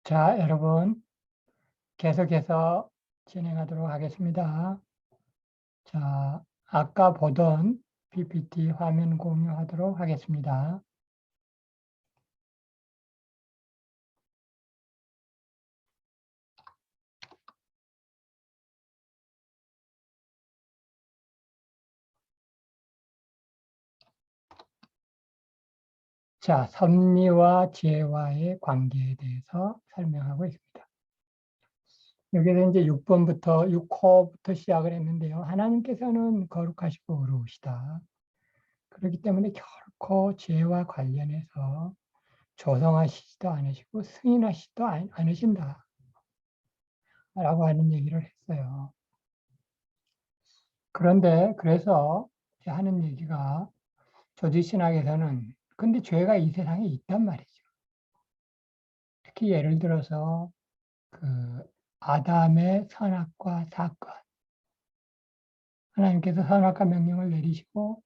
자, 여러분, 계속해서 진행하도록 하겠습니다. 자, 아까 보던 PPT 화면 공유하도록 하겠습니다. 자, 섭리와 지혜와의 관계에 대해서 설명하고 있습니다. 여기서 이제 6번부터, 6호부터 시작을 했는데요. 하나님께서는 거룩하시고 의로우시다. 그렇기 때문에 결코 지혜와 관련해서 조성하시지도 않으시고 승인하시지도 않으신다. 라고 하는 얘기를 했어요. 그런데 그래서 하는 얘기가 조지신학에서는 근데 죄가 이 세상에 있단 말이죠. 특히 예를 들어서 그 아담의 선악과 사건. 하나님께서 선악과 명령을 내리시고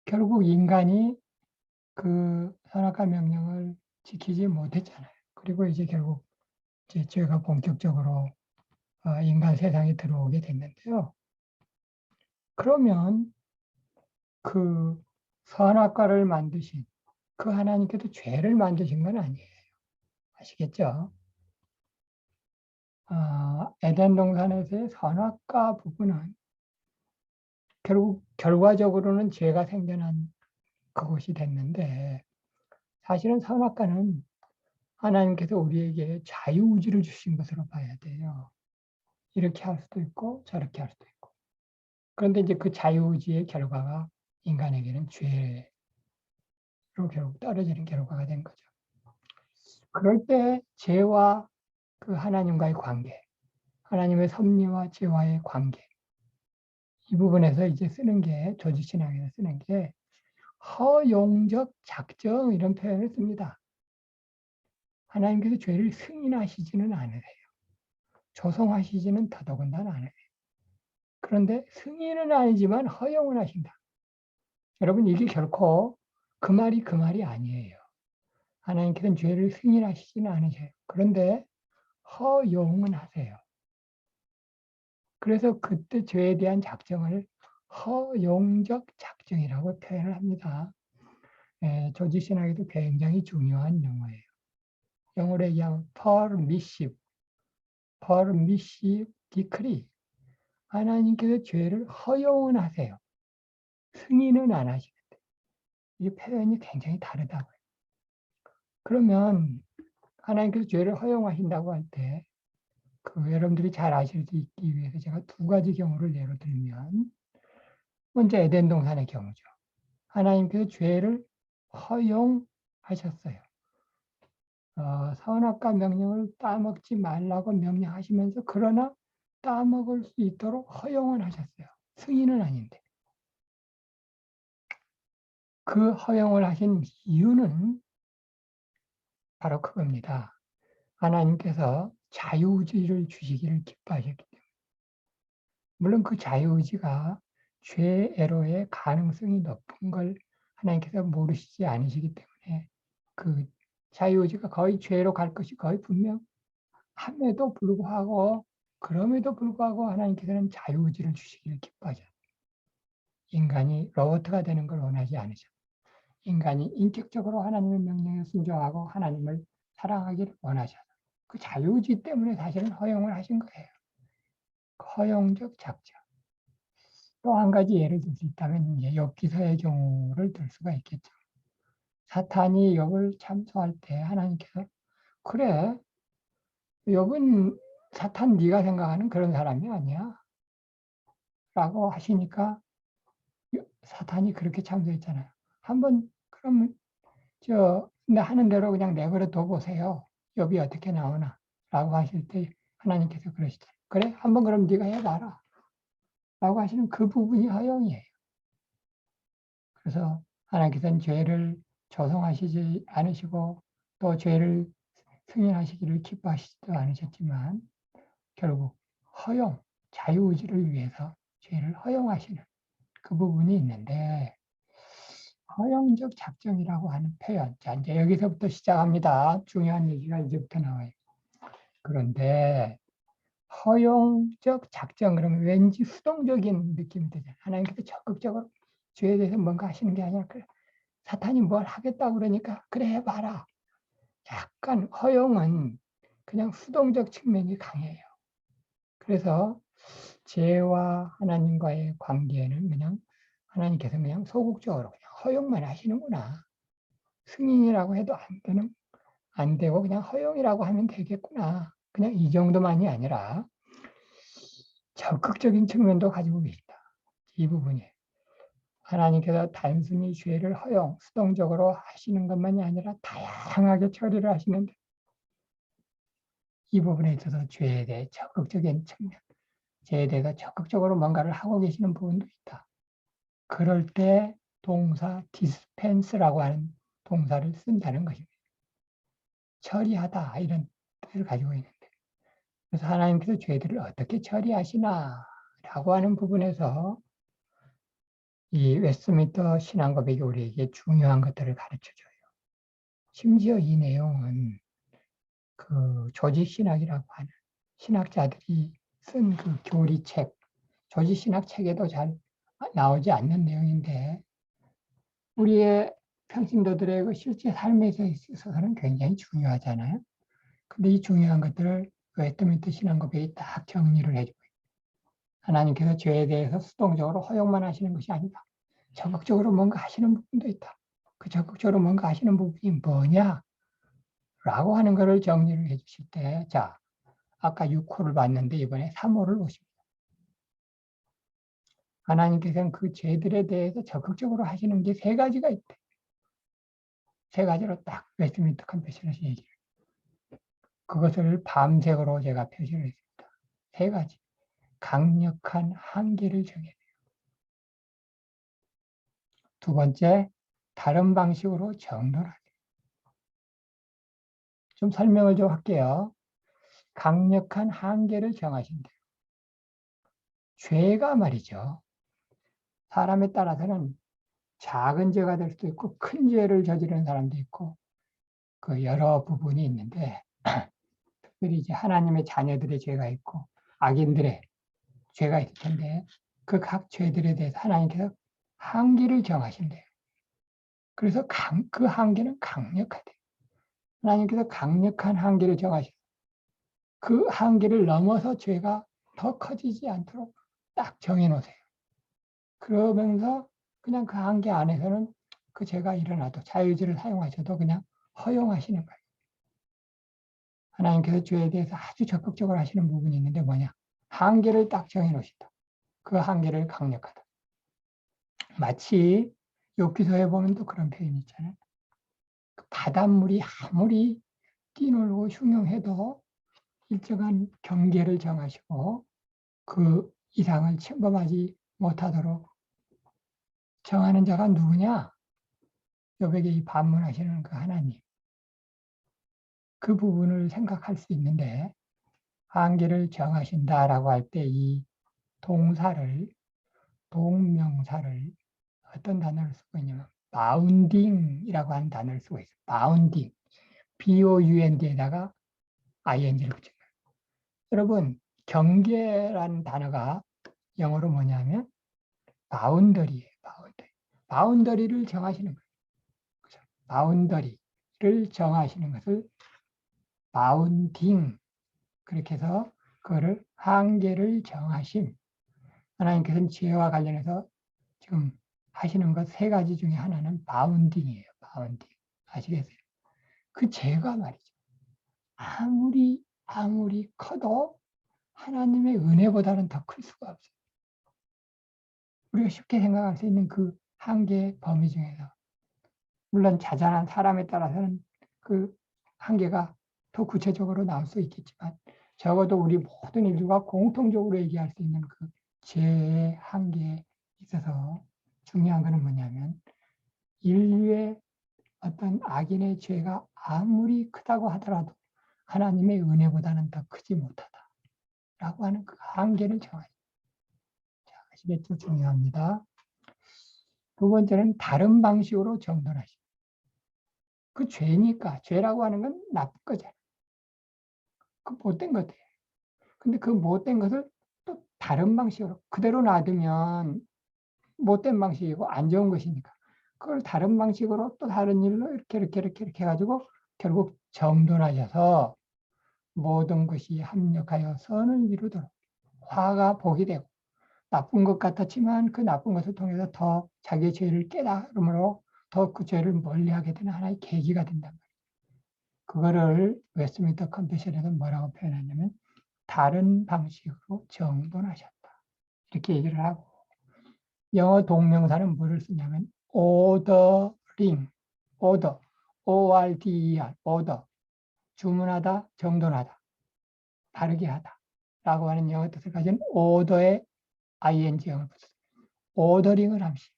결국 인간이 그 선악과 명령을 지키지 못했잖아요. 그리고 이제 결국 이제 죄가 본격적으로 인간 세상에 들어오게 됐는데요. 그러면 그 선악과를 만드신 그 하나님께서 죄를 만드신 건 아니에요. 아시겠죠? 에덴 동산에서의 선악과 부분은 결국 결과적으로는 죄가 생겨난 그것이 됐는데 사실은 선악과는 하나님께서 우리에게 자유의지를 주신 것으로 봐야 돼요. 이렇게 할 수도 있고 저렇게 할 수도 있고. 그런데 이제 그 자유의지의 결과가 인간에게는 죄로 결국 떨어지는 결과가 된 거죠. 그럴 때 죄와 그 하나님과의 관계, 하나님의 섭리와 죄와의 관계, 이 부분에서 이제 쓰는 게, 조지신학에서 쓰는 게 허용적 작정 이런 표현을 씁니다. 하나님께서 죄를 승인하시지는 않으세요. 조성하시지는 더더군다나 않으세요. 그런데 승인은 아니지만 허용은 하신다. 여러분 이게 결코 그 말이 아니에요. 하나님께서는 죄를 승인하시지는 않으세요. 그런데 허용은 하세요. 그래서 그때 죄에 대한 작정을 허용적 작정이라고 표현을 합니다. 조지신학에도 굉장히 중요한 용어예요. 영어로 얘기하면 permissive decree. 하나님께서 죄를 허용은 하세요. 승인은 안 하시는데. 이 표현이 굉장히 다르다고요. 그러면 하나님께서 죄를 허용하신다고 할 때, 여러분들이 잘 아실 수 있기 위해서 제가 두 가지 경우를 예로 들면, 먼저 에덴 동산의 경우죠. 하나님께서 죄를 허용하셨어요. 선악과 명령을 따먹지 말라고 명령하시면서 그러나 따먹을 수 있도록 허용을 하셨어요. 승인은 아닌데. 그 허용을 하신 이유는 바로 그겁니다. 하나님께서 자유의지를 주시기를 기뻐하셨기 때문에. 물론 그 자유의지가 죄애로의 가능성이 높은 걸 하나님께서 모르시지 않으시기 때문에 그 자유의지가 거의 죄로 갈 것이 거의 그럼에도 불구하고 하나님께서는 자유의지를 주시기를 기뻐하셨어요. 인간이 로봇가 되는 걸 원하지 않으셨어요. 인간이 인격적으로 하나님의 명령에 순종하고 하나님을 사랑하기를 원하셔서 그 자유의지 때문에 사실은 허용을 하신 거예요. 허용적 작정. 또 한 가지 예를 들 수 있다면 이제 욥기서의 경우를 들 수가 있겠죠. 사탄이 욥을 참소할 때 하나님께서 그래, 욥은 사탄 네가 생각하는 그런 사람이 아니야 라고 하시니까 사탄이 그렇게 참소했잖아요. 한번 그러면 나 하는 대로 그냥 내버려 둬 보세요. 욥이 어떻게 나오나 라고 하실 때 하나님께서 그러시잖아요. 그래? 한번 그럼 네가 해봐라 라고 하시는 그 부분이 허용이에요. 그래서 하나님께서는 죄를 조성하시지 않으시고 또 죄를 승인하시기를 기뻐하시지도 않으셨지만 결국 허용, 자유의지를 위해서 죄를 허용하시는 그 부분이 있는데 허용적 작정이라고 하는 표현. 자, 이제 여기서부터 시작합니다. 중요한 얘기가 이제부터 나와요. 그런데 허용적 작정 그러면 왠지 수동적인 느낌이 들잖아요. 하나님께서 적극적으로 죄에 대해서 뭔가 하시는 게 아니라 그래. 사탄이 뭘 하겠다고 그러니까 그래 해봐라. 약간 허용은 그냥 수동적 측면이 강해요. 그래서 죄와 하나님과의 관계는 그냥 하나님께서 그냥 소극적으로 그냥 허용만 하시는구나. 승인이라고 해도 안 되고 그냥 허용이라고 하면 되겠구나. 그냥 이 정도만이 아니라 적극적인 측면도 가지고 계시다. 이 부분이 하나님께서 단순히 죄를 허용, 수동적으로 하시는 것만이 아니라 다양하게 처리를 하시는데 이 부분에 있어서 죄에 대해 적극적인 측면, 죄에 대해서 적극적으로 뭔가를 하고 계시는 부분도 있다. 그럴 때 동사 dispense라고 하는 동사를 쓴다는 것입니다. 처리하다 이런 뜻을 가지고 있는데 그래서 하나님께서 죄들을 어떻게 처리하시나라고 하는 부분에서 이 웨스트민스터 신앙고백이 우리에게 중요한 것들을 가르쳐줘요. 심지어 이 내용은 그 조직신학이라고 하는 신학자들이 쓴 그 교리책, 조직신학책에도 잘 나오지 않는 내용인데 우리의 평신도들의 그 실제 삶에 있어서는 굉장히 중요하잖아요. 근데 이 중요한 것들을 웨스트민스터 신앙고백이 딱 정리를 해주고 하나님께서 죄에 대해서 수동적으로 허용만 하시는 것이 아니다. 적극적으로 뭔가 하시는 부분도 있다. 그 적극적으로 뭔가 하시는 부분이 뭐냐? 라고 하는 것을 정리를 해 주실 때, 자, 아까 6호를 봤는데 이번에 3호를 보십니다. 하나님께서는 그 죄들에 대해서 적극적으로 하시는 게 세 가지가 있대. 세 가지로 딱 웨스트민스터 컨페션에서 얘기해요. 그것을 밤색으로 제가 표시를 했습니다. 세 가지. 강력한 한계를 정해야 돼요. 두 번째, 다른 방식으로 정돈하게. 좀 설명을 좀 할게요. 강력한 한계를 정하신대요. 죄가 말이죠. 사람에 따라서는 작은 죄가 될 수도 있고 큰 죄를 저지르는 사람도 있고 그 여러 부분이 있는데 특별히 이제 하나님의 자녀들의 죄가 있고 악인들의 죄가 있을 텐데 그 각 죄들에 대해서 하나님께서 한계를 정하신대요. 그래서 그 한계는 강력하대요. 하나님께서 강력한 한계를 정하셔서 그 한계를 넘어서 죄가 더 커지지 않도록 딱 정해놓으세요. 그러면서 그냥 그 한계 안에서는 그 죄가 일어나도 자유의지를 사용하셔도 그냥 허용하시는 거예요. 하나님께서 죄에 대해서 아주 적극적으로 하시는 부분이 있는데 뭐냐? 한계를 딱 정해놓으시다. 그 한계를 강력하다. 마치 욥기서에 보면 또 그런 표현이 있잖아요. 그 바닷물이 아무리 뛰놀고 흉흉해도 일정한 경계를 정하시고 그 이상을 침범하지 못하도록 정하는 자가 누구냐? 욥에게 이 반문하시는 그 하나님. 그 부분을 생각할 수 있는데 한계를 정하신다라고 할 때 이 동사를 동명사를 어떤 단어를 쓰고 있냐면 bounding이라고 하는 단어를 쓰고 있어요. bounding, bound에다가 ing를 붙인 거예요. 여러분 경계라는 단어가 영어로 뭐냐면 boundary예요. boundary. boundary를 정하시는 거예요. 그렇죠? boundary를 정하시는 것을 bounding 그렇게 해서 그거를 한계를 정하심. 하나님께서는 죄와 관련해서 지금 하시는 것 세 가지 중에 하나는 바운딩이에요. 바운딩. 아시겠어요? 그 죄가 말이죠. 아무리 커도 하나님의 은혜보다는 더 클 수가 없어요. 우리가 쉽게 생각할 수 있는 그 한계 범위 중에서 물론 자잘한 사람에 따라서는 그 한계가 더 구체적으로 나올 수 있겠지만 적어도 우리 모든 인류가 공통적으로 얘기할 수 있는 그 죄의 한계에 있어서 중요한 것은 뭐냐면 인류의 어떤 악인의 죄가 아무리 크다고 하더라도 하나님의 은혜보다는 더 크지 못하다라고 하는 그 한계를 정하죠. 자, 아시겠죠? 중요합니다. 두 번째는 다른 방식으로 정돈하시고. 그 죄니까 죄라고 하는 건 나쁜 거잖아. 그 못된 것들. 근데 그 못된 것을 또 다른 방식으로 그대로 놔두면 못된 방식이고 안 좋은 것이니까 그걸 다른 방식으로 또 다른 일로 이렇게 해가지고 결국 정돈하셔서 모든 것이 합력하여 선을 이루도록 화가 복이 되고 나쁜 것 같았지만 그 나쁜 것을 통해서 더 자기의 죄를 깨달음으로 더 그 죄를 멀리하게 되는 하나의 계기가 된단 말이에요. 그거를 웨스트민스터 컨페션에서 뭐라고 표현하냐면 다른 방식으로 정돈하셨다. 이렇게 얘기를 하고 영어 동명사는 뭐를 쓰냐면 ordering, order, O-R-D-E-R, order, 주문하다, 정돈하다, 다르게 하다 라고 하는 영어 뜻을 가진 order의 ing형을 붙여서 ordering을 함시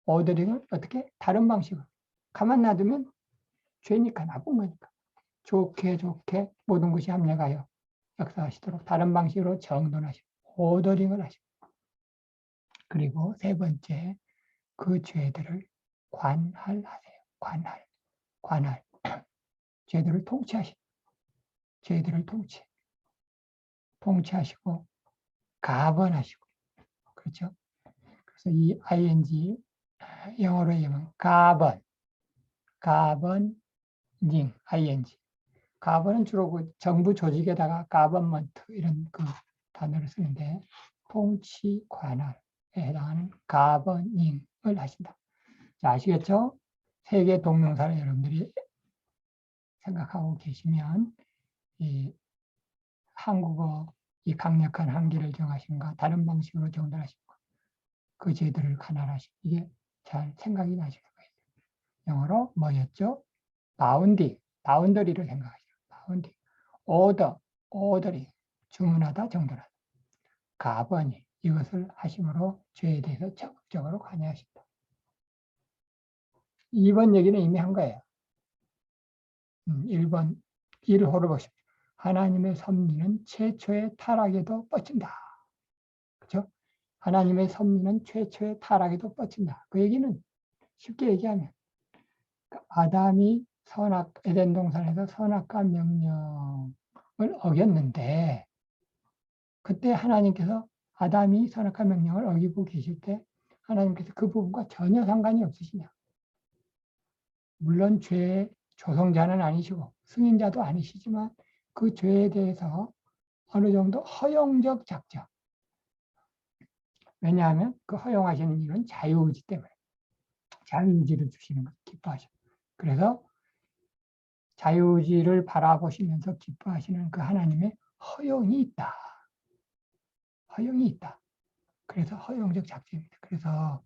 ordering을 어떻게? 다른 방식으로 가만 놔두면 죄니까 나쁜 거니까 좋게 모든 것이 합력하여 역사하시도록 다른 방식으로 정돈하시고 ordering을 하시고 그리고 세 번째 그 죄들을 관할하세요. 관할. 죄들을 통치하시고, 죄들을 통치하시고, 가번하시고, 그렇죠? 그래서 이 ing, 영어로 얘기하면 가버닝, ing. 가번은 주로 그 정부 조직에다가 가버먼트 이런 그 단어를 쓰는데, 통치, 관할에 해당하는 가버닝을 하신다. 자, 아시겠죠? 세 개 동명사를 여러분들이 생각하고 계시면 이 한국어 이 강력한 한계를 정하신가 다른 방식으로 정돈하신가 그 죄들을 관할하신 이게 잘 생각이 나실 거예요. 영어로 뭐였죠? 바운더리를 생각하시죠. 바운디, 오더리 주문하다 정돈하다 가버니 이것을 하심으로 죄에 대해서 적극적으로 관여하신다. 2번 얘기는 이미 한 거예요. 1번 1호를 보십시오. 하나님의 섭리는 최초의 타락에도 뻗친다. 그렇죠? 하나님의 섭리는 최초의 타락에도 뻗친다. 그 얘기는 쉽게 얘기하면 아담이 에덴 동산에서 선악과 명령을 어겼는데 그때 하나님께서 아담이 선악과 명령을 어기고 계실 때 하나님께서 그 부분과 전혀 상관이 없으시냐. 물론 죄의 조성자는 아니시고 승인자도 아니시지만 그 죄에 대해서 어느 정도 허용적 작정. 왜냐하면 그 허용하시는 이유는 자유의지 때문에. 자유의지를 주시는 걸 기뻐하셔. 그래서 자유의지를 바라보시면서 기뻐하시는 그 하나님의 허용이 있다. 허용이 있다. 그래서 허용적 작정입니다. 그래서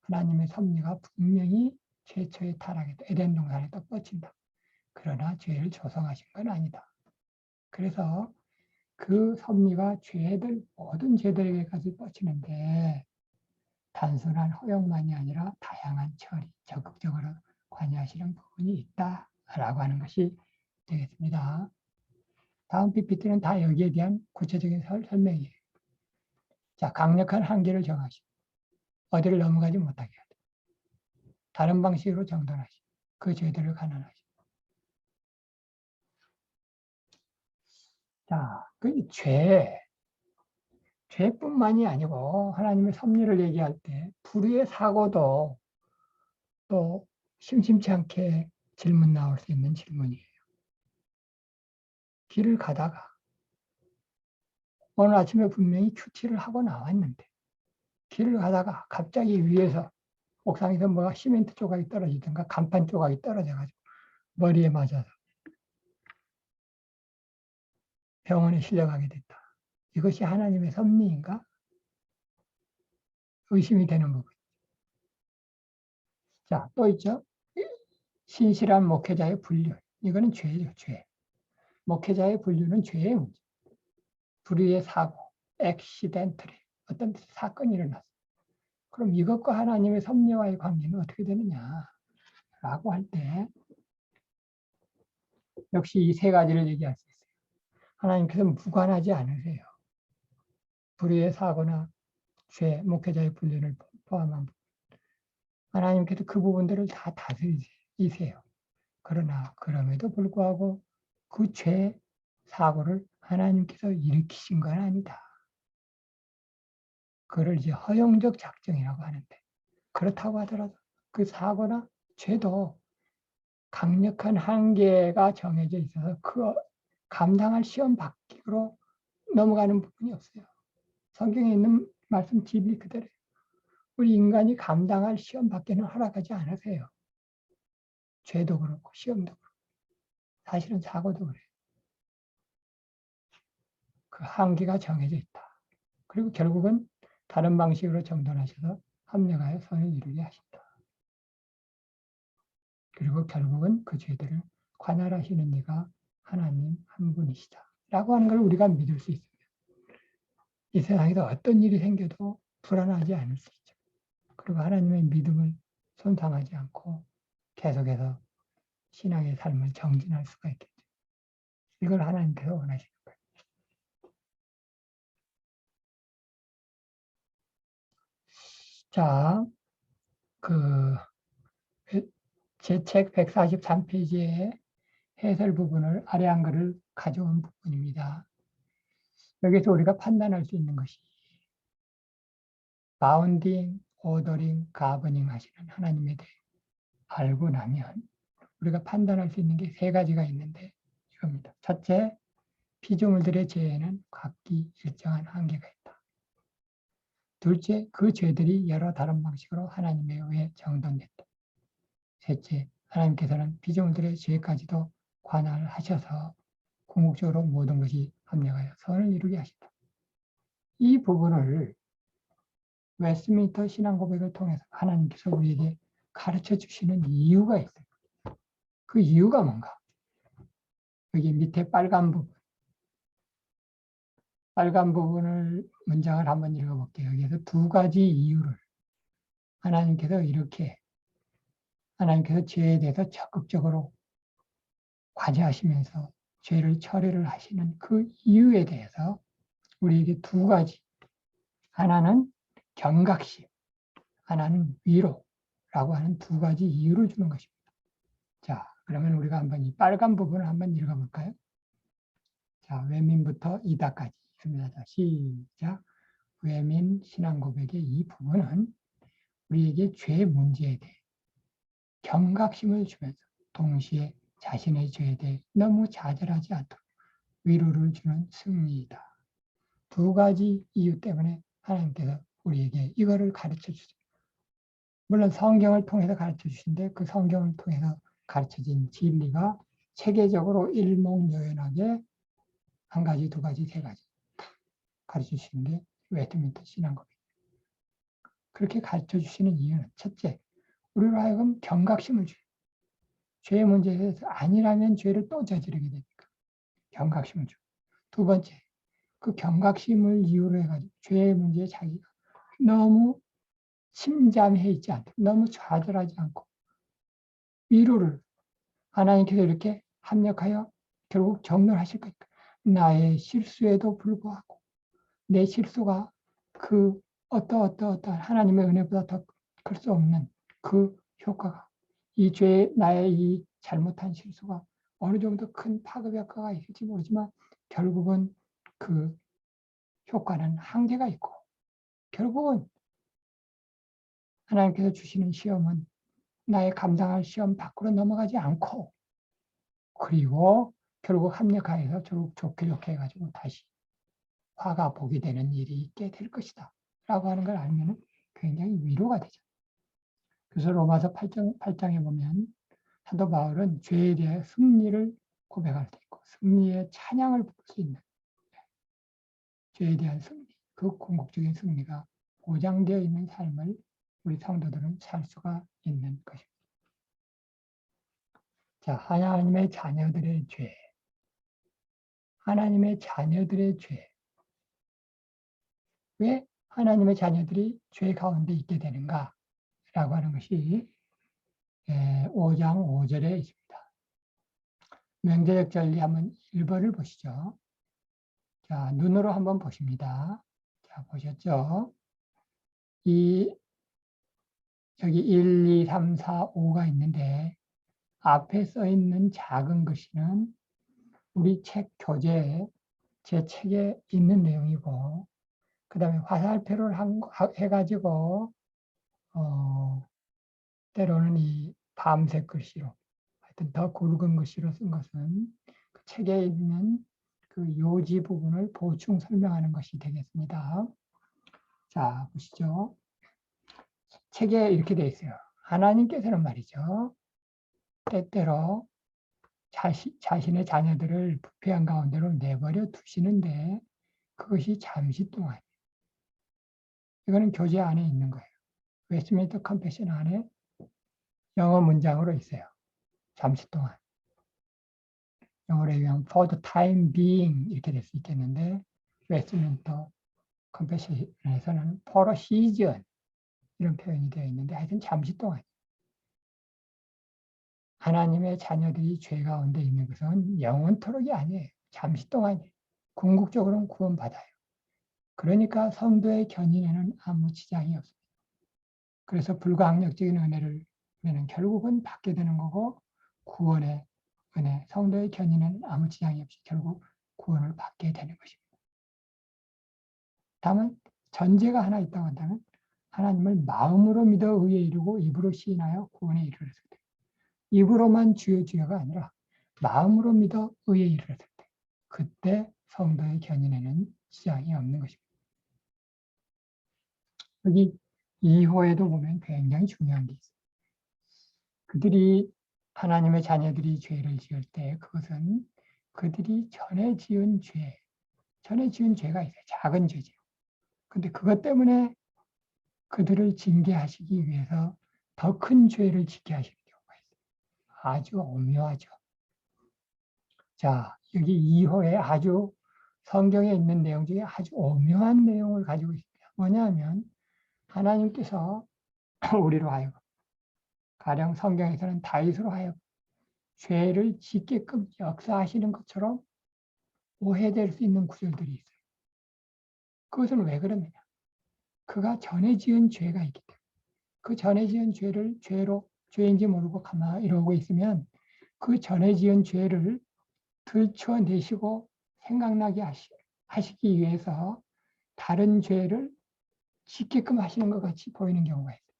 하나님의 섭리가 분명히 최초의 타락에도 에덴 동산에도 뻗친다. 그러나 죄를 조성하신 건 아니다. 그래서 그 섭리가 모든 죄들에게까지 뻗치는데 단순한 허용만이 아니라 다양한 처리, 적극적으로 관여하시는 부분이 있다라고 하는 것이 되겠습니다. 다음 PPT는 다 여기에 대한 구체적인 설명이에요. 자, 강력한 한계를 정하시고 어디를 넘어가지 못하게 하다. 다른 방식으로 정돈하시고 그 죄들을 가난하시고. 자, 그 죄뿐만이 아니고 하나님의 섭리를 얘기할 때 불의의 사고도 또 심심치 않게 질문 나올 수 있는 질문이에요. 길을 가다가 오늘 아침에 분명히 큐티를 하고 나왔는데 길을 가다가 갑자기 위에서 옥상에서 뭐가 시멘트 조각이 떨어지든가 간판 조각이 떨어져가지고 머리에 맞아서 병원에 실려가게 됐다. 이것이 하나님의 섭리인가? 의심이 되는 부분. 자, 또 있죠. 신실한 목회자의 분류. 이거는 죄죠, 죄. 목회자의 분류는 죄의 문제. 불의의 사고, 액시덴트리. 어떤 사건이 일어났어. 그럼 이것과 하나님의 섭리와의 관계는 어떻게 되느냐? 라고 할 때, 역시 이 세 가지를 얘기할 수 있어요. 하나님께서 무관하지 않으세요. 불의의 사고나 죄, 목회자의 분류를 포함한 부분. 하나님께서 그 부분들을 다 다스리세요. 그러나 그럼에도 불구하고 그 죄 사고를 하나님께서 일으키신 건 아니다. 그걸 이제 허용적 작정이라고 하는데, 그렇다고 하더라도 그 사고나 죄도 강력한 한계가 정해져 있어서 그 감당할 시험 밖으로 넘어가는 부분이 없어요. 성경에 있는 말씀 진리 그대로 우리 인간이 감당할 시험 밖에는 허락하지 않으세요. 죄도 그렇고 시험도 그렇고 사실은 사고도 그래요. 그 한계가 정해져 있다. 그리고 결국은 다른 방식으로 정돈하셔서 합력하여 선을 이루게 하신다. 그리고 결국은 그 죄들을 관할하시는 이가 하나님 한 분이시다. 라고 하는 걸 우리가 믿을 수 있습니다. 이 세상에서 어떤 일이 생겨도 불안하지 않을 수 있죠. 그리고 하나님의 믿음을 손상하지 않고 계속해서 신앙의 삶을 정진할 수가 있겠죠. 이걸 하나님께서 원하시는 거예요. 자, 제 책 143페이지에 해설 부분을 아래 한 글을 가져온 부분입니다. 여기서 우리가 판단할 수 있는 것이 바운딩, 오더링, 가버닝 하시는 하나님에 대해 알고 나면 우리가 판단할 수 있는 게 세 가지가 있는데 이겁니다. 첫째, 피조물들의 죄에는 각기 일정한 한계가 있다. 둘째, 그 죄들이 여러 다른 방식으로 하나님에 의해 정돈됐다. 셋째, 하나님께서는 피조물들의 죄까지도 관할하셔서 궁극적으로 모든 것이 합력하여 선을 이루게 하신다. 이 부분을 웨스트민스터 신앙 고백을 통해서 하나님께서 우리에게 가르쳐 주시는 이유가 있어요. 그 이유가 뭔가? 여기 밑에 빨간 부분을 문장을 한번 읽어볼게요. 여기에서 두 가지 이유를 하나님께서 죄에 대해서 적극적으로 관여하시면서 죄를 처리를 하시는 그 이유에 대해서 우리에게 두 가지, 하나는 경각심, 하나는 위로라고 하는 두 가지 이유를 주는 것입니다. 자, 그러면 우리가 한번 이 빨간 부분을 한번 읽어볼까요? 자, 외민부터 이다까지 있습니다. 자, 시작. 외민 신앙 고백의 이 부분은 우리에게 죄 문제에 대해 경각심을 주면서 동시에 자신의 죄에 대해 너무 좌절하지 않도록 위로를 주는 승리이다. 두 가지 이유 때문에 하나님께서 우리에게 이거를 가르쳐 주세요. 물론 성경을 통해서 가르쳐 주신데 그 성경을 통해서 가르쳐진 진리가 체계적으로 일목요연하게 한 가지, 두 가지, 세 가지 가르쳐 주시는 게 웨스트민스터 신앙고백. 그렇게 가르쳐 주시는 이유는 첫째, 우리로 하여금 경각심을 줘요. 죄의 문제에 대해서 아니라면 죄를 또 저지르게 되니까 경각심을 줘요. 두 번째, 그 경각심을 이유로 해가지고 죄의 문제에 자기가 너무 침잠해 있지 않도록 너무 좌절하지 않고 위로를 하나님께서 이렇게 합력하여 결국 정렬하실 거니까 나의 실수에도 불구하고 내 실수가 그 어떠한 하나님의 은혜보다 더 클 수 없는 그 효과가 이 죄 나의 이 잘못한 실수가 어느 정도 큰 파급 효과가 있을지 모르지만 결국은 그 효과는 한계가 있고 결국은 하나님께서 주시는 시험은 나의 감당할 시험 밖으로 넘어가지 않고 그리고 결국 합력하여서 좋게 해가지고 다시 화가 보게 되는 일이 있게 될 것이다. 라고 하는 걸 알면 굉장히 위로가 되죠. 그래서 로마서 8장에 보면 사도 바울은 죄에 대해 승리를 고백할 때 있고 승리의 찬양을 부를 수 있는 죄에 대한 승리, 그 궁극적인 승리가 보장되어 있는 삶을 우리 성도들은 살 수가 있는 것입니다. 자, 하나님의 자녀들의 죄. 하나님의 자녀들의 죄. 왜 하나님의 자녀들이 죄 가운데 있게 되는가? 라고 하는 것이 5장 5절에 있습니다. 명제적 전리 한번 1번을 보시죠. 자, 눈으로 한번 보십니다. 자, 보셨죠? 이 여기 1, 2, 3, 4, 5가 있는데 앞에 써 있는 작은 글씨는 우리 책 교재에 제 책에 있는 내용이고 그 다음에 화살표를 해가지고 때로는 이 밤색 글씨로 하여튼 더 굵은 글씨로 쓴 것은 그 책에 있는 그 요지 부분을 보충 설명하는 것이 되겠습니다. 자, 보시죠. 책에 이렇게 되어 있어요. 하나님께서는 말이죠. 때때로 자신의 자녀들을 부패한 가운데로 내버려 두시는데 그것이 잠시 동안. 이거는 교재 안에 있는 거예요. 웨스트민스터 컨페션 안에 영어 문장으로 있어요. 잠시 동안. 영어로 얘기하면 for the time being 이렇게 될 수 있겠는데 웨스트민스터 컨페션에서는 for a season 이런 표현이 되어 있는데 하여튼 잠시 동안. 하나님의 자녀들이 죄 가운데 있는 것은 영원토록이 아니에요. 잠시 동안이에요. 궁극적으로는 구원받아요. 그러니까 성도의 견인에는 아무 지장이 없습니다. 그래서 불가항력적인 은혜는 결국은 받게 되는 거고 구원의 은혜, 성도의 견인에는 아무 지장이 없이 결국 구원을 받게 되는 것입니다. 다만 전제가 하나 있다고 한다면 하나님을 마음으로 믿어 의에 이르고 입으로 시인하여 구원에 이르렀을 때 입으로만 주여 주여가 아니라 마음으로 믿어 의에 이르렀을 때 그때 성도의 견인에는 지장이 없는 것입니다. 여기 2호에도 보면 굉장히 중요한 게 있어요. 그들이 하나님의 자녀들이 죄를 지을 때 그것은 그들이 전에 지은 죄가 있어요. 작은 죄죠. 근데 그것 때문에 그들을 징계하시기 위해서 더 큰 죄를 짓게 하시는 경우가 있어요. 아주 오묘하죠. 자, 여기 2호에 아주 성경에 있는 내용 중에 아주 오묘한 내용을 가지고 있습니다. 뭐냐면 하나님께서 우리로 하여금 가령 성경에서는 다윗으로 하여금 죄를 짓게끔 역사하시는 것처럼 오해될 수 있는 구절들이 있어요. 그것은 왜 그러느냐? 그가 전에 지은 죄가 있기 때문에 그 전에 지은 죄를 죄인지 모르고 가만히 이러고 있으면 그 전에 지은 죄를 들춰내시고 생각나게 하시기 위해서 다른 죄를 짓게끔 하시는 것 같이 보이는 경우가 있어요.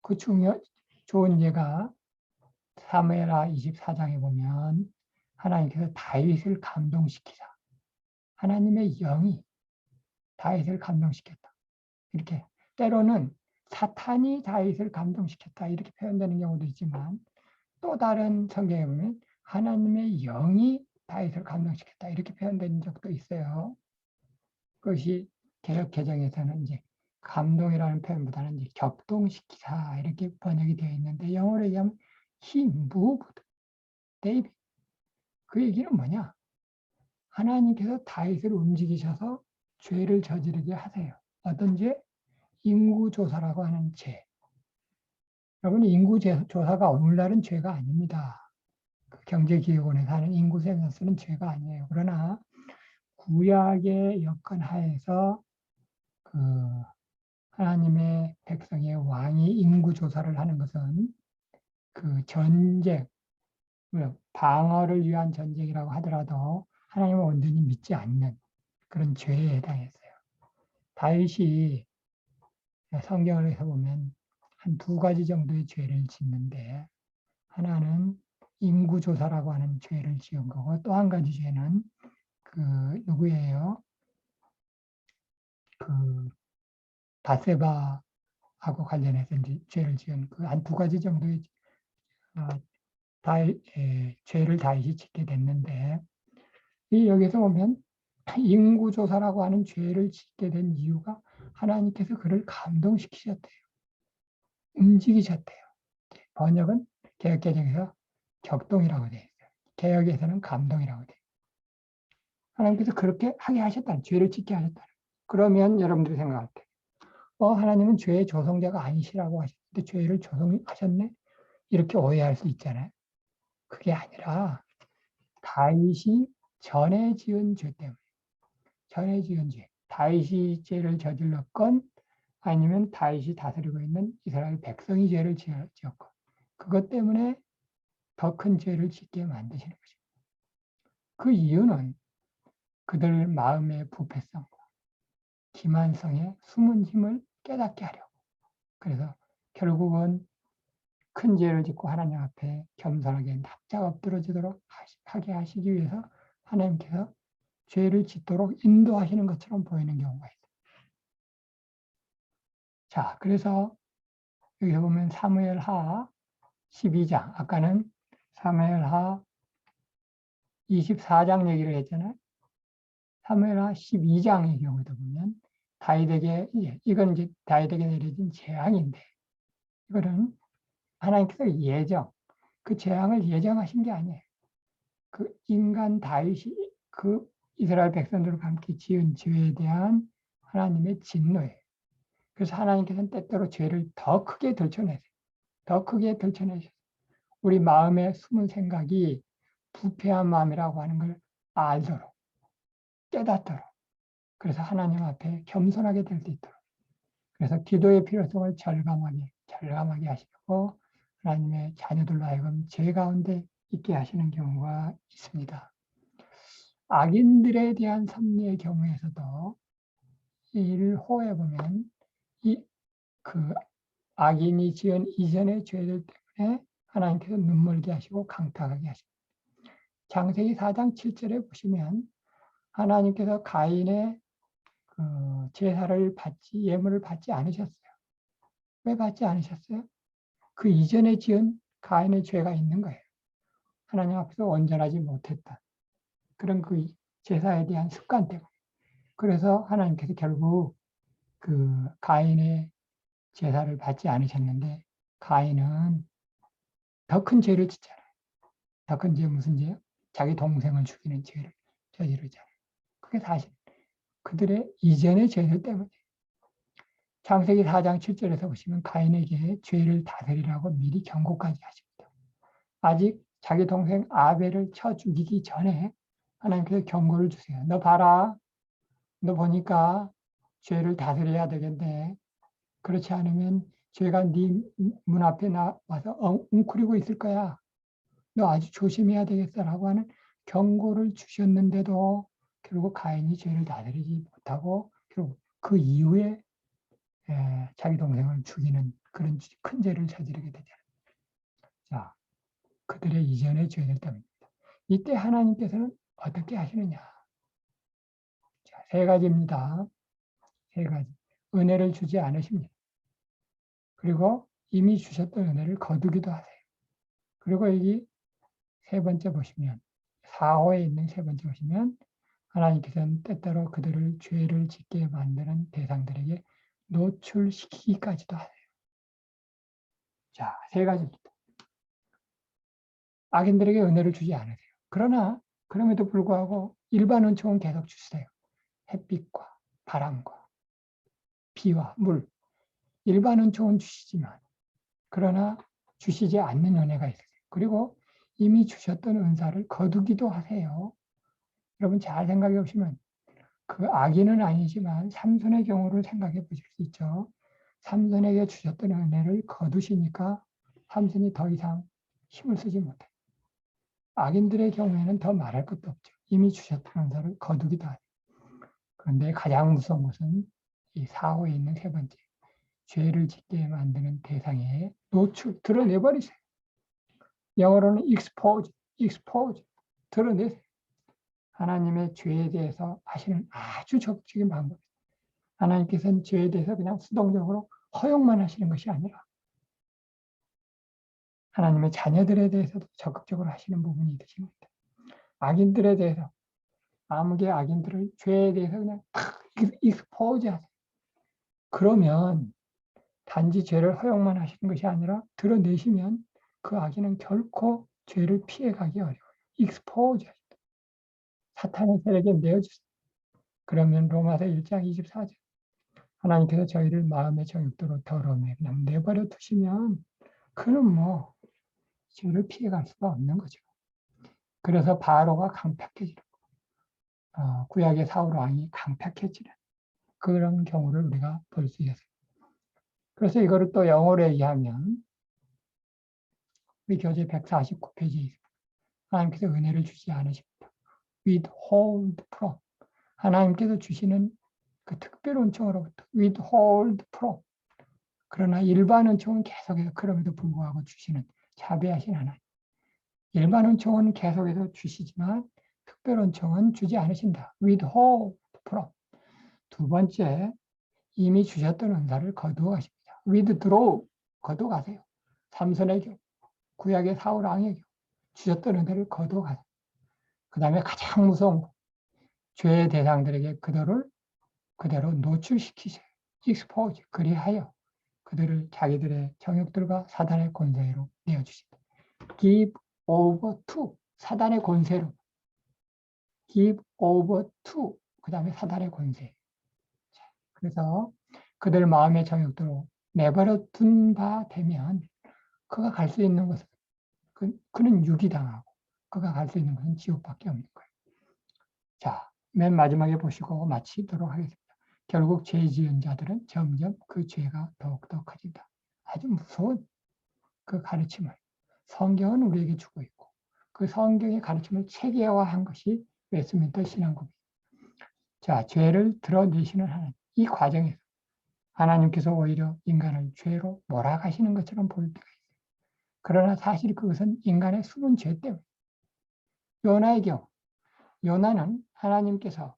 그 좋은 예가 사무엘하 24장에 보면 하나님께서 다윗을 감동시키사 하나님의 영이 다윗을 감동시켰다. 이렇게 때로는 사탄이 다윗을 감동시켰다 이렇게 표현되는 경우도 있지만 또 다른 성경에 보면 하나님의 영이 다윗을 감동시켰다 이렇게 표현된 적도 있어요. 그것이 개역 개정에서는 이제 감동이라는 표현보다는 이제 격동시키사 이렇게 번역이 되어 있는데 영어로 얘기하면 he moved David. 그 얘기는 뭐냐? 하나님께서 다윗을 움직이셔서 죄를 저지르게 하세요. 어떤 죄? 인구조사라고 하는 죄. 여러분, 인구조사가 오늘날은 죄가 아닙니다. 그 경제기획원에서 하는 인구 센서스는 죄가 아니에요. 그러나 구약의 여건 하에서 그 하나님의 백성의 왕이 인구조사를 하는 것은 그 전쟁, 방어를 위한 전쟁이라고 하더라도 하나님을 온전히 믿지 않는 그런 죄에 해당했어요. 다윗이 성경을 해서 보면 한 두 가지 정도의 죄를 짓는데 하나는 인구조사라고 하는 죄를 지은 거고 또 한 가지 죄는 그 누구예요? 그 바세바하고 관련해서 이제 죄를 지은 그 한 두 가지 정도의 죄를 다윗이 짓게 됐는데 이 여기서 보면 인구조사라고 하는 죄를 짓게 된 이유가 하나님께서 그를 감동시키셨대요. 움직이셨대요. 번역은 개역개정에서 격동이라고 되어 있어요. 개역에서는 감동이라고 돼요. 하나님께서 그렇게 하게 하셨다는, 죄를 짓게 하셨다는. 그러면 여러분들이 생각할 때, 하나님은 죄의 조성자가 아니시라고 하셨는데 죄를 조성하셨네? 이렇게 오해할 수 있잖아요. 그게 아니라 다윗이 전에 지은 죄 때문에, 전에 지은 죄, 다윗이 죄를 저질렀건 아니면 다윗이 다스리고 있는 이스라엘 백성이 죄를 지었고 그것 때문에 더 큰 죄를 짓게 만드시는 것입니다. 그 이유는 그들 마음의 부패성과 기만성의 숨은 힘을 깨닫게 하려고. 그래서 결국은 큰 죄를 짓고 하나님 앞에 겸손하게 납작 엎드러지도록 하게 하시기 위해서 하나님께서 죄를 짓도록 인도하시는 것처럼 보이는 경우가 있어요. 자, 그래서 여기 보면 사무엘하 12장, 아까는 사무엘하 24장 얘기를 했잖아요. 사무엘하 12장의 경우도 보면 다윗에게, 이건 이제 다윗에게 내려진 재앙인데, 이거는 하나님께서 그 재앙을 예정하신 게 아니에요. 그 인간 다윗이 그 이스라엘 백성들과 함께 지은 죄에 대한 하나님의 진노예요. 그래서 하나님께서는 때때로 죄를 더 크게 들춰내세요. 더 크게 들춰내셔서 우리 마음에 숨은 생각이 부패한 마음이라고 하는 걸 알도록, 깨닫도록, 그래서 하나님 앞에 겸손하게 될 수 있도록, 그래서 기도의 필요성을 절감하게 하시고 하나님의 자녀들로 하여금 죄 가운데 있게 하시는 경우가 있습니다. 악인들에 대한 섭리의 경우에서도 이를 호해 보면 그 악인이 지은 이전의 죄들 때문에 하나님께서 눈물게 하시고 강탁하게 하십니다. 창세기 4장 7절에 보시면 하나님께서 가인의 그 제사를 예물을 받지 않으셨어요. 왜 받지 않으셨어요? 그 이전에 지은 가인의 죄가 있는 거예요. 하나님 앞에서 온전하지 못했다. 그런 그 제사에 대한 습관 때문에. 그래서 하나님께서 결국 그 가인의 제사를 받지 않으셨는데 가인은 더 큰 죄를 짓잖아요. 더 큰 죄 무슨 죄요? 자기 동생을 죽이는 죄를 저지르잖아요. 그게 사실 그들의 이전의 죄들 때문에. 창세기 4장 7절에서 보시면 가인에게 죄를 다스리라고 미리 경고까지 하십니다. 아직 자기 동생 아벨을 쳐 죽이기 전에 하나님께서 경고를 주세요. 너 봐라. 너 보니까 죄를 다스려야 되겠네. 그렇지 않으면 죄가 네 문 앞에 와서 웅크리고 있을 거야. 너 아주 조심해야 되겠어라고 하는 경고를 주셨는데도 결국 가인이 죄를 다스리지 못하고 결국 그 이후에 자기 동생을 죽이는 그런 큰 죄를 저지르게 되잖아요. 자, 그들의 이전의 죄들 때문입니다. 이때 하나님께서는 어떻게 하시느냐? 자, 세 가지입니다. 세 가지. 은혜를 주지 않으십니다. 그리고 이미 주셨던 은혜를 거두기도 하세요. 그리고 여기 세 번째 보시면, 4호에 있는 세 번째 보시면, 하나님께서는 때때로 그들을 죄를 짓게 만드는 대상들에게 노출시키기까지도 하세요. 자, 세 가지입니다. 악인들에게 은혜를 주지 않으세요. 그러나 그럼에도 불구하고 일반 은총은 계속 주세요. 햇빛과 바람과 비와 물, 일반 은총은 주시지만 그러나 주시지 않는 은혜가 있어요. 그리고 이미 주셨던 은사를 거두기도 하세요. 여러분 잘 생각해 보시면 그 악인은 아니지만 삼손의 경우를 생각해 보실 수 있죠. 삼손에게 주셨던 은혜를 거두시니까 삼손이 더 이상 힘을 쓰지 못해요. 악인들의 경우에는 더 말할 것도 없죠. 이미 주셨던 은사를 거두기도 하죠. 그런데 가장 무서운 것은 이 4호에 있는 세 번째, 죄를 짓게 만드는 대상에 드러내버리세요. 영어로는 expose, 드러내세요. 하나님의 죄에 대해서 하시는 아주 적극적인 방법이에요. 하나님께서는 죄에 대해서 그냥 수동적으로 허용만 하시는 것이 아니라 하나님의 자녀들에 대해서도 적극적으로 하시는 부분이 있으십니다. 악인들에 대해서 아무개 악인들을 죄에 대해서 그냥 탁 익스포즈 하세요. 그러면 단지 죄를 허용만 하시는 것이 아니라 드러내시면 그 악인은 결코 죄를 피해가기 어려워요. 익스포즈 하십니다. 사탄의 세력에 내어주세요. 그러면 로마서 1장 24절 하나님께서 저희를 마음의 정욕대로 더러움에 그냥 내버려 두시면 그는 뭐 죄를 피해갈 수가 없는 거죠. 그래서 바로가 강팍해지는 구약의 사울 왕이 강팍해지는 그런 경우를 우리가 볼 수 있어요. 그래서 이거를 또 영어로 얘기하면 우리 교재 149페이지 하나님께서 은혜를 주지 않으십니다. withhold from. 하나님께서 주시는 그 특별 은총으로부터 withhold from. 그러나 일반 은총은 계속해서 그럼에도 불구하고 주시는 자비하신 하나님. 일반 은총은 계속해서 주시지만 특별 은총은 주지 않으신다. withhold from. 두 번째, 이미 주셨던 은사를 거두어 가십니다. withdraw. 거두어 가세요. 삼손의 경우, 구약의 사울 왕의 경우 주셨던 은혜를 거두어 가세요. 그 다음에 가장 무서운 거, 죄의 대상들에게 그대로 노출시키세요. expose. 그리하여 그들을 자기들의 정욕들과 사단의 권세로 내어주신다. give over to. 사단의 권세로. give over to. 그 다음에 사단의 권세. 그래서 그들 마음의 정욕대로 내버려 둔 바 되면 그가 갈 수 있는 것은 그는 유기당하고 그가 갈 수 있는 것은 지옥밖에 없는 거예요. 자, 맨 마지막에 보시고 마치도록 하겠습니다. 결국 죄 지은 자들은 점점 그 죄가 더욱더 커진다. 아주 무서운 그 가르침을 성경은 우리에게 주고 있고 그 성경의 가르침을 체계화한 것이 웨스민스터 신앙국입니다. 자, 죄를 드러내시는 하나님. 이 과정에서 하나님께서 오히려 인간을 죄로 몰아가시는 것처럼 보일 때가 있어요. 그러나 사실 그것은 인간의 숨은 죄 때문에. 요나의 경우, 요나는 하나님께서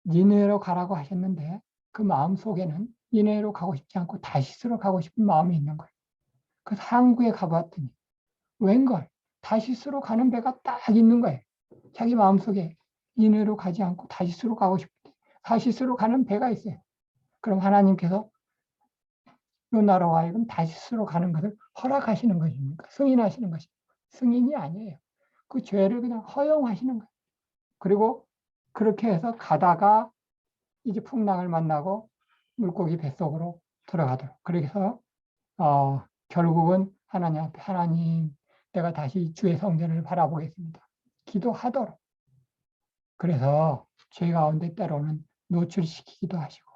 니느웨로 가라고 하셨는데 그 마음 속에는 니느웨로 가고 싶지 않고 다시스로 가고 싶은 마음이 있는 거예요. 그래서 항구에 가봤더니 웬걸 다시스로 가는 배가 딱 있는 거예요. 자기 마음속에 니느웨로 가지 않고 다시스로 가고 싶은데 다시스로 가는 배가 있어요. 그럼 하나님께서 요나로 하여금 다시스로 가는 것을 허락하시는 것입니까? 승인하시는 것입니까? 승인이 아니에요. 그 죄를 그냥 허용하시는 거예요. 그리고 그렇게 해서 가다가 이제 풍랑을 만나고 물고기 뱃속으로 들어가도록. 그래서 결국은 하나님 앞에 하나님 내가 다시 주의 성전을 바라보겠습니다. 기도하도록. 그래서 죄 가운데 때로는 노출시키기도 하시고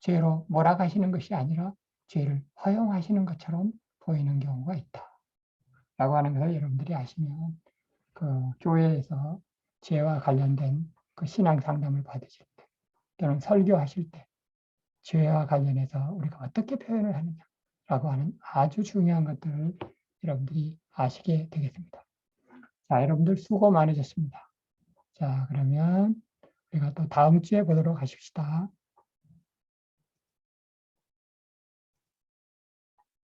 죄로 몰아가시는 것이 아니라 죄를 허용하시는 것처럼 보이는 경우가 있다. 라고 하는 것을 여러분들이 아시면 그 교회에서 죄와 관련된 그 신앙 상담을 받으실 때 또는 설교하실 때 죄와 관련해서 우리가 어떻게 표현을 하느냐라고 하는 아주 중요한 것들을 여러분들이 아시게 되겠습니다. 자, 여러분들 수고 많으셨습니다. 자, 그러면 우리가 또 다음 주에 보도록 하십시다.